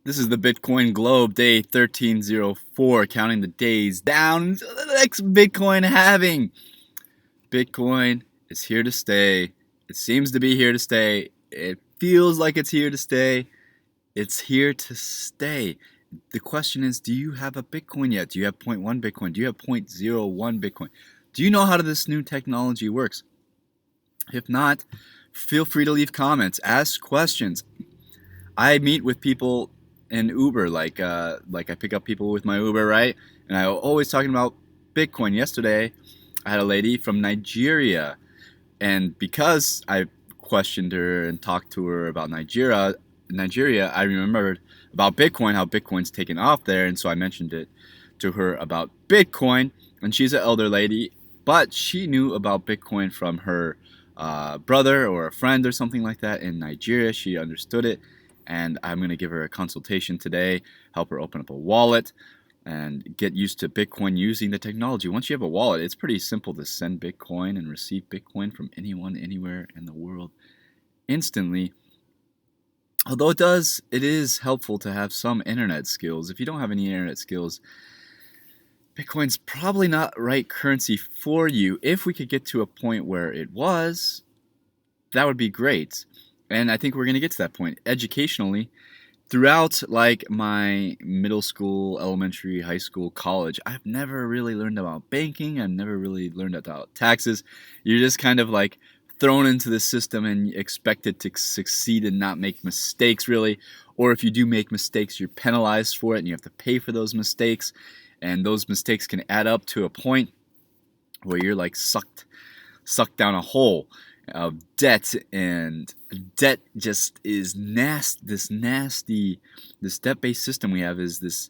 This is the Bitcoin Globe, day 1304, counting the days down to the next Bitcoin halving. Bitcoin is here to stay. It seems to be here to stay. It feels like it's here to stay. It's here to stay. The question is, do you have a Bitcoin yet? Do you have 0.1 Bitcoin? Do you have 0.01 Bitcoin? Do you know how this new technology works? If not, feel free to leave comments, ask questions. I meet with people in Uber, like I pick up people with my Uber, right? And I'm always talking about Bitcoin. Yesterday, I had a lady from Nigeria, and because I questioned her and talked to her about Nigeria, I remembered about Bitcoin, how Bitcoin's taken off there, and so I mentioned it to her about Bitcoin. And she's an elder lady, but she knew about Bitcoin from her brother or a friend or something like that in Nigeria. She understood it, and I'm going to give her a consultation today, help her open up a wallet, and get used to Bitcoin using the technology. Once you have a wallet, it's pretty simple to send Bitcoin and receive Bitcoin from anyone, anywhere in the world instantly. Although it is helpful to have some internet skills. If you don't have any internet skills, Bitcoin's probably not right currency for you. If we could get to a point where it was, that would be great. And I think we're going to get to that point educationally. Throughout like my middle school, elementary, high school, college, I've never really learned about banking. I've never really learned about taxes. You're just kind of like thrown into the system and expected to succeed and not make mistakes really. Or if you do make mistakes, you're penalized for it and you have to pay for those mistakes. And those mistakes can add up to a point where you're like sucked down a hole of debt, and debt just is nasty. This debt-based system we have is this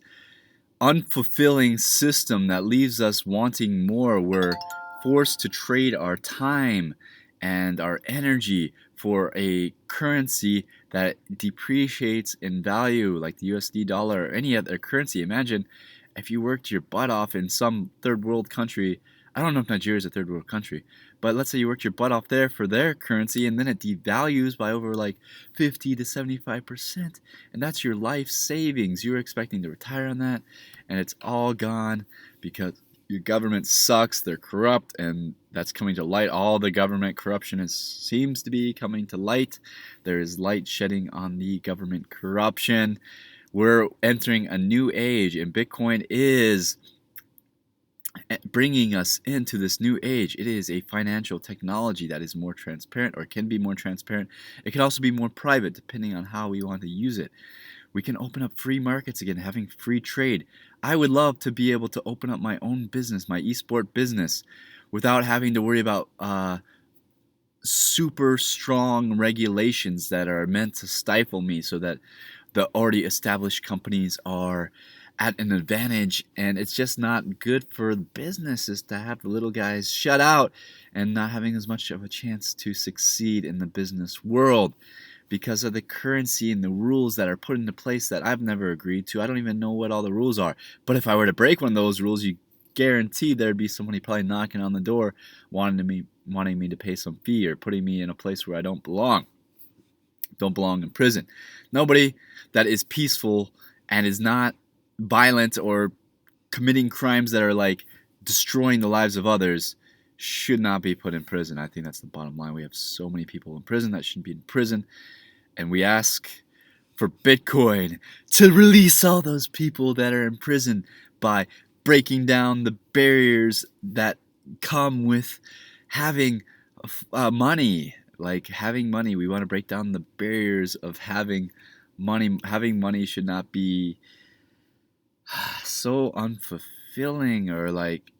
unfulfilling system that leaves us wanting more. We're forced to trade our time and our energy for a currency that depreciates in value, like the USD dollar or any other currency. Imagine if you worked your butt off in some third world country. I don't know if Nigeria is a third world country, but let's say you worked your butt off there for their currency, and then it devalues by over like 50 to 75%, and that's your life savings. You're expecting to retire on that, and it's all gone because your government sucks. They're corrupt, and that's coming to light. All the government corruption seems to be coming to light. There is light shedding on the government corruption. We're entering a new age, and Bitcoin is bringing us into this new age. It is a financial technology that is more transparent, or can be more transparent. It can also be more private depending on how we want to use it. We can open up free markets again, having free trade. I would love to be able to open up my own business, my esport business, without having to worry about super strong regulations that are meant to stifle me, so that the already established companies are at an advantage, and it's just not good for businesses to have the little guys shut out and not having as much of a chance to succeed in the business world because of the currency and the rules that are put into place that I've never agreed to. I don't even know what all the rules are, but if I were to break one of those rules, you guarantee there'd be somebody probably knocking on the door wanting me to pay some fee, or putting me in a place where I don't belong in prison. Nobody that is peaceful and is not violent or committing crimes that are like destroying the lives of others should not be put in prison. I think that's the bottom line. We have so many people in prison that shouldn't be in prison, and we ask for Bitcoin to release all those people that are in prison by breaking down the barriers that come with having money. Like having money, we want to break down the barriers of having money. Having money should not be so unfulfilling, or like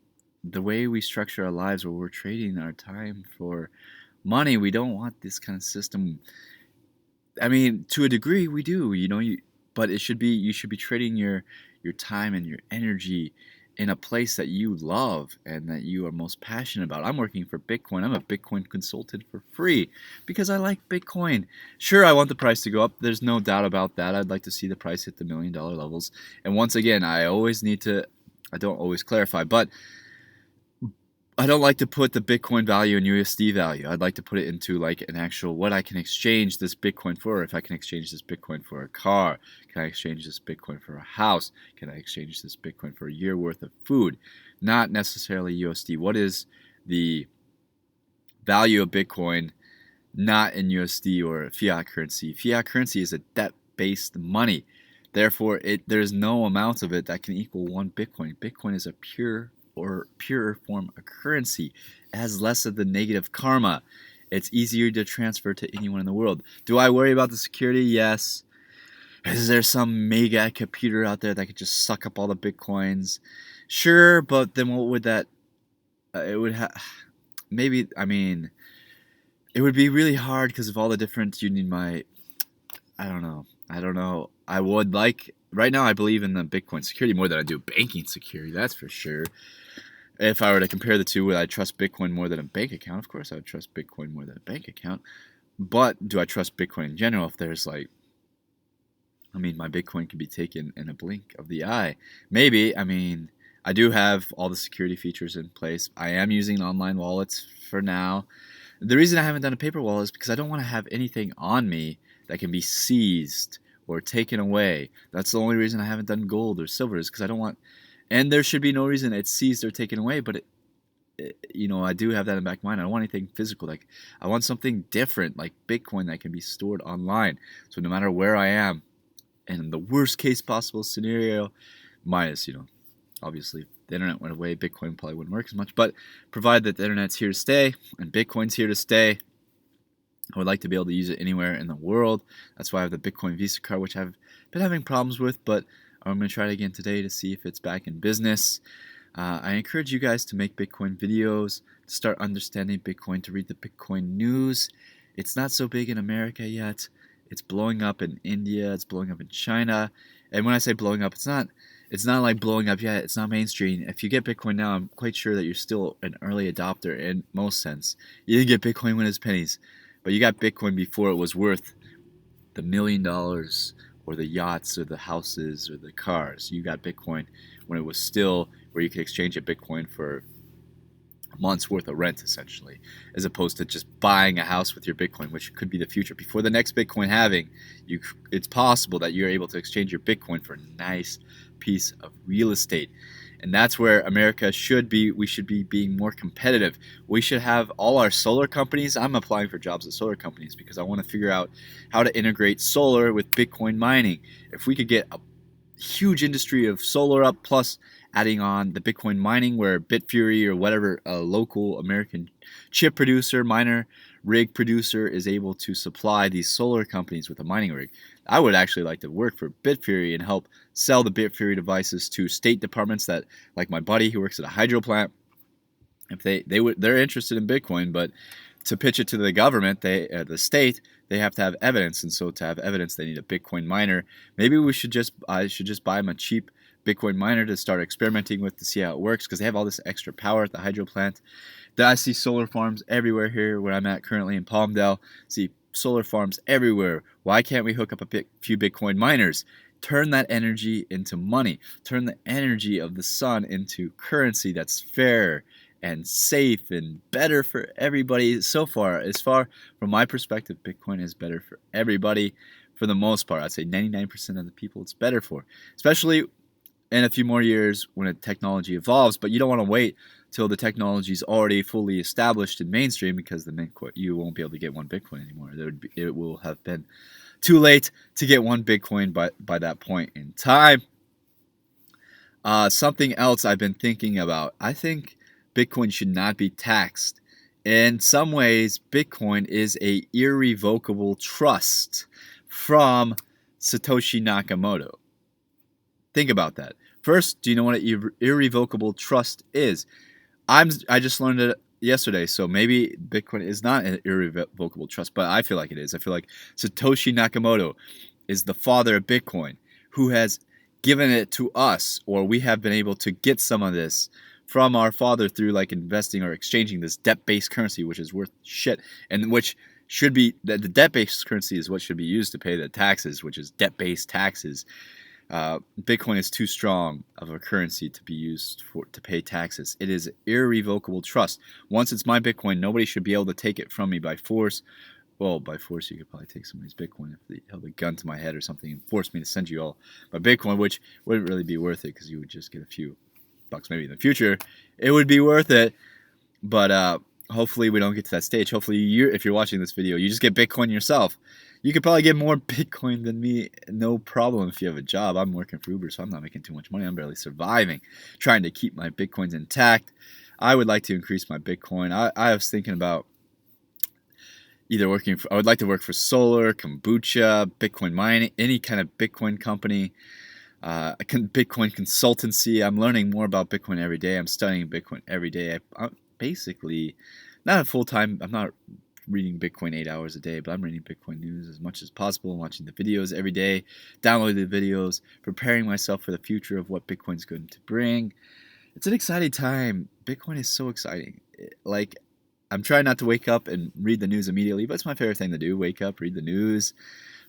the way we structure our lives where we're trading our time for money. We don't want this kind of system. I mean, to a degree we do, but you should be trading your time and your energy in a place that you love and that you are most passionate about. I'm working for Bitcoin. I'm a Bitcoin consultant for free because I like Bitcoin. Sure, I want the price to go up. There's no doubt about that. I'd like to see the price hit the $1 million levels. And once again, I don't always clarify, but I don't like to put the Bitcoin value in USD value. I'd like to put it into like an actual what I can exchange this Bitcoin for. If I can exchange this Bitcoin for a car, can I exchange this Bitcoin for a house? Can I exchange this Bitcoin for a year worth of food? Not necessarily USD. What is the value of Bitcoin not in USD or fiat currency? Fiat currency is a debt-based money. Therefore, there's no amount of it that can equal one Bitcoin. Bitcoin is a purer form of currency. It has less of the negative karma. It's easier to transfer to anyone in the world. Do I worry about the security? Yes. Is there some mega computer out there that could just suck up all the Bitcoins? Sure, but then what would that? It would have maybe. I mean, it would be really hard because of all the different. You need my. I don't know. I don't know. I would like right now. I believe in the Bitcoin security more than I do banking security. That's for sure. If I were to compare the two, would I trust Bitcoin more than a bank account? Of course, I would trust Bitcoin more than a bank account. But do I trust Bitcoin in general? If there's like, I mean, my Bitcoin can be taken in a blink of the eye. Maybe. I mean, I do have all the security features in place. I am using online wallets for now. The reason I haven't done a paper wallet is because I don't want to have anything on me that can be seized or taken away. That's the only reason I haven't done gold or silver is because I don't want, and there should be no reason it's seized or taken away. But I do have that in the back of mind. I don't want anything physical. Like I want something different, like Bitcoin that can be stored online. So no matter where I am, and in the worst case possible scenario, minus obviously, if the internet went away, Bitcoin probably wouldn't work as much. But provided that the internet's here to stay and Bitcoin's here to stay, I would like to be able to use it anywhere in the world. That's why I have the Bitcoin Visa card, which I've been having problems with, but I'm going to try it again today to see if it's back in business. I encourage you guys to make Bitcoin videos, to start understanding Bitcoin, to read the Bitcoin news. It's not so big in America yet. It's blowing up in India. It's blowing up in China. And when I say blowing up, it's not like blowing up yet. It's not mainstream. If you get Bitcoin now, I'm quite sure that you're still an early adopter in most sense. You didn't get Bitcoin when it's pennies, but you got Bitcoin before it was worth the $1 million or the yachts or the houses or the cars. You got Bitcoin when it was still where you could exchange a Bitcoin for a month's worth of rent, essentially, as opposed to just buying a house with your Bitcoin, which could be the future. Before the next Bitcoin halving, it's possible that you're able to exchange your Bitcoin for a nice piece of real estate. And that's where America should be. We should be being more competitive. We should have all our solar companies. I'm applying for jobs at solar companies because I want to figure out how to integrate solar with Bitcoin mining. If we could get a huge industry of solar up, plus adding on the Bitcoin mining where Bitfury or whatever a local American chip producer, miner, rig producer is able to supply these solar companies with a mining rig. I would actually like to work for Bitfury and help sell the Bitfury devices to state departments that, like my buddy who works at a hydro plant, if they're interested in Bitcoin, but to pitch it to the government, the state, they have to have evidence, and so to have evidence, they need a Bitcoin miner. Maybe I should just buy them a cheap Bitcoin miner to start experimenting with to see how it works, because they have all this extra power at the hydro plant. Then I see solar farms everywhere here where I'm at currently in Palmdale. See solar farms everywhere. Why can't we hook up a few Bitcoin miners? Turn that energy into money. Turn the energy of the sun into currency that's fair and safe and better for everybody. So far, as far from my perspective, Bitcoin is better for everybody for the most part. I'd say 99% of the people it's better for, especially in a few more years when the technology evolves. But you don't want to wait till the technology is already fully established in mainstream, because you won't be able to get one Bitcoin anymore. It will have been too late to get one Bitcoin by that point in time. Something else I've been thinking about. I think Bitcoin should not be taxed. In some ways, Bitcoin is a irrevocable trust from Satoshi Nakamoto. Think about that. First, do you know what an irrevocable trust is? I just learned it yesterday, so maybe Bitcoin is not an irrevocable trust, but I feel like it is. I feel like Satoshi Nakamoto is the father of Bitcoin, who has given it to us, or we have been able to get some of this from our father through like investing or exchanging this debt-based currency, which is worth shit, and which should be the debt-based currency is what should be used to pay the taxes, which is debt-based taxes. Bitcoin is too strong of a currency to be used to pay taxes. It is irrevocable trust. Once it's my Bitcoin, nobody should be able to take it from me by force. Well, by force, you could probably take somebody's Bitcoin if they held a gun to my head or something and forced me to send you all my Bitcoin, which wouldn't really be worth it because you would just get a few bucks maybe in the future. It would be worth it, but hopefully we don't get to that stage. Hopefully, if you're watching this video, you just get Bitcoin yourself. You could probably get more Bitcoin than me, no problem, if you have a job. I'm working for Uber, so I'm not making too much money. I'm barely surviving, trying to keep my Bitcoins intact. I would like to increase my Bitcoin. I was thinking about either I would like to work for solar, kombucha, Bitcoin mining, any kind of Bitcoin company, Bitcoin consultancy. I'm learning more about Bitcoin every day. I'm studying Bitcoin every day. I'm basically not a full-time, I'm not reading Bitcoin 8 hours a day, but I'm reading Bitcoin news as much as possible. I'm watching the videos every day, downloading the videos, preparing myself for the future of what Bitcoin's going to bring. It's an exciting time. Bitcoin is so exciting. Like, I'm trying not to wake up and read the news immediately, but it's my favorite thing to do. Wake up, read the news,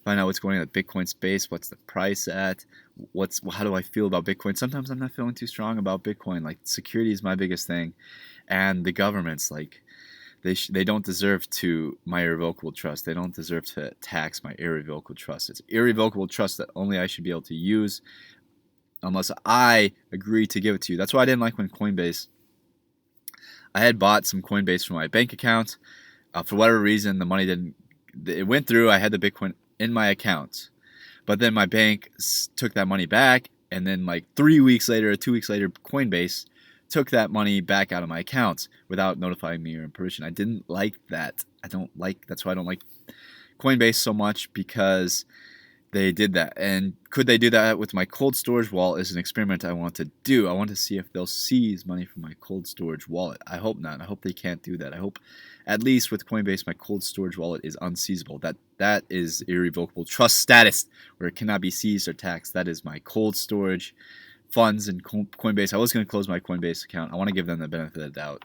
find out what's going on in the Bitcoin space, what's the price at, how do I feel about Bitcoin. Sometimes I'm not feeling too strong about Bitcoin. Like, security is my biggest thing, and the governments, like, they don't deserve my irrevocable trust. They don't deserve to tax my irrevocable trust. It's irrevocable trust that only I should be able to use unless I agree to give it to you. That's why I didn't like when I had bought some Coinbase from my bank account. For whatever reason, the money it went through. I had the Bitcoin in my account, but then my bank took that money back, and then like 3 weeks later or 2 weeks later, Coinbase took that money back out of my account without notifying me or in permission. I didn't like that. That's why I don't like Coinbase so much, because they did that. And could they do that with my cold storage wallet is an experiment I want to do. I want to see if they'll seize money from my cold storage wallet. I hope not. I hope they can't do that. I hope at least with Coinbase, my cold storage wallet is unseizable. That is irrevocable trust status, where it cannot be seized or taxed. That is my cold storage funds in Coinbase. I was going to close my Coinbase account. I want to give them the benefit of the doubt.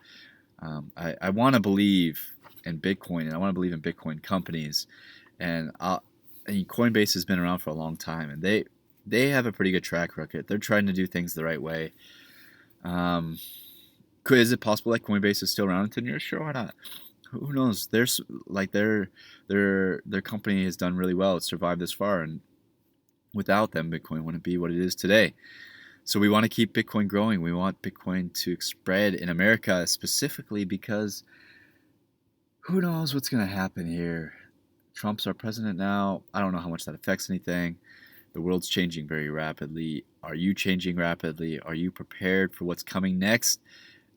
I want to believe in Bitcoin, and I want to believe in Bitcoin companies. And Coinbase has been around for a long time, and they have a pretty good track record. They're trying to do things the right way. Is it possible that Coinbase is still around in 10 years? Sure, why not? Who knows? Their company has done really well. It's survived this far, and without them, Bitcoin wouldn't be what it is today. So we want to keep Bitcoin growing. We want Bitcoin to spread in America, specifically because who knows what's going to happen here. Trump's our president now. I don't know how much that affects anything. The world's changing very rapidly. Are you changing rapidly? Are you prepared for what's coming next?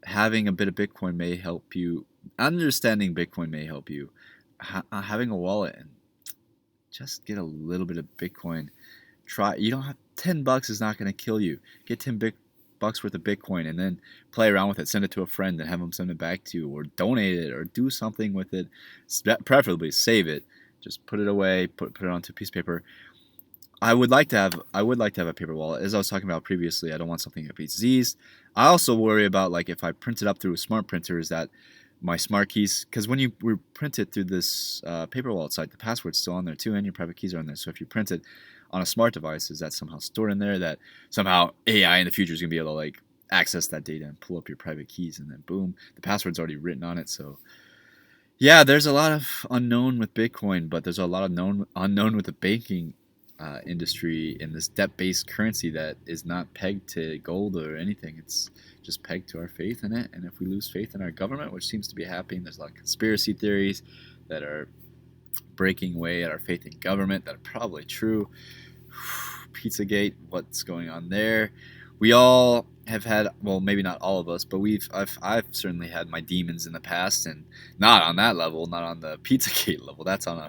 Having a bit of Bitcoin may help you. Understanding Bitcoin may help you. Having a wallet and just get a little bit of Bitcoin. You don't have $10 is not going to kill you. Get $10 worth of Bitcoin and then play around with it. Send it to a friend and have them send it back to you, or donate it, or do something with it. Preferably save it. Just put it away. Put it onto a piece of paper. I would like to have a paper wallet. As I was talking about previously, I don't want something to be seized. I also worry about, like, if I print it up through a smart printer, is that my smart keys, because when you print it through this paper wallet site, the password's still on there too, and your private keys are on there. So if you print it on a smart device, is that somehow stored in there, that somehow AI in the future is going to be able to, like, access that data and pull up your private keys, and then boom, the password's already written on it. So yeah, there's a lot of unknown with Bitcoin, but there's a lot of unknown with the banking industry in this debt-based currency that is not pegged to gold or anything. It's just pegged to our faith in it. And if we lose faith in our government, which seems to be happening, there's a lot of conspiracy theories that are breaking away at our faith in government that are probably true. Pizzagate, what's going on there? We all have had, well, maybe not all of us, but I've certainly had my demons in the past, and not on that level, not on the Pizzagate level. That's on a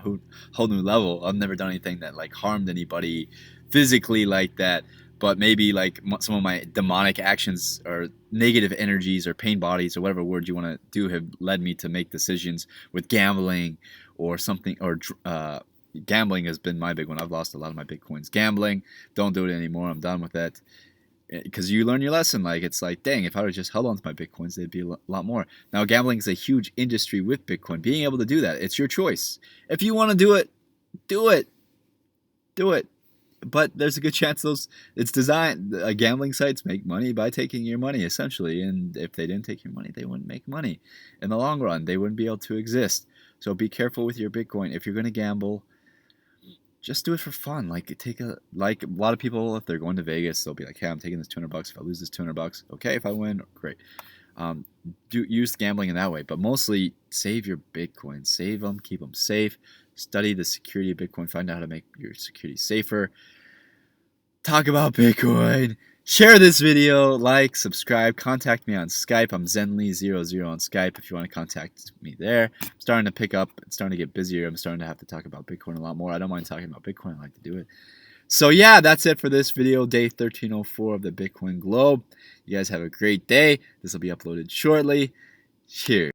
whole new level. I've never done anything that, like, harmed anybody physically like that, but maybe, like, some of my demonic actions or negative energies or pain bodies or whatever word you want to do have led me to make decisions with gambling or something, or gambling has been my big one. I've lost a lot of my Bitcoins gambling. Don't do it anymore. I'm done with that. Because you learn your lesson. Like, it's like, dang, if I would have just held on to my Bitcoins, they'd be a lot more. Now, gambling is a huge industry with Bitcoin. Being able to do that, it's your choice. If you want to do it, do it. Do it. but there's a good chance it's designed. Gambling sites make money by taking your money, essentially, and if they didn't take your money, they wouldn't make money in the long run. They wouldn't be able to exist. So be careful with your Bitcoin. If you're going to gamble, just do it for fun. Like a lot of people, if they're going to Vegas, they'll be like, "Hey, I'm taking this $200. If I lose this $200, okay. If I win, great." Use gambling in that way, but mostly save your Bitcoin. Save them, keep them safe. Study the security of Bitcoin. Find out how to make your security safer. Talk about Bitcoin. Share this video, like, subscribe, contact me on Skype. I'm ZenLee00 on Skype if you want to contact me there. I'm starting to pick up. It's starting to get busier. I'm starting to have to talk about Bitcoin a lot more. I don't mind talking about Bitcoin. I like to do it. So yeah, that's it for this video, day 1304 of the Bitcoin Globe. You guys have a great day. This will be uploaded shortly. Cheers.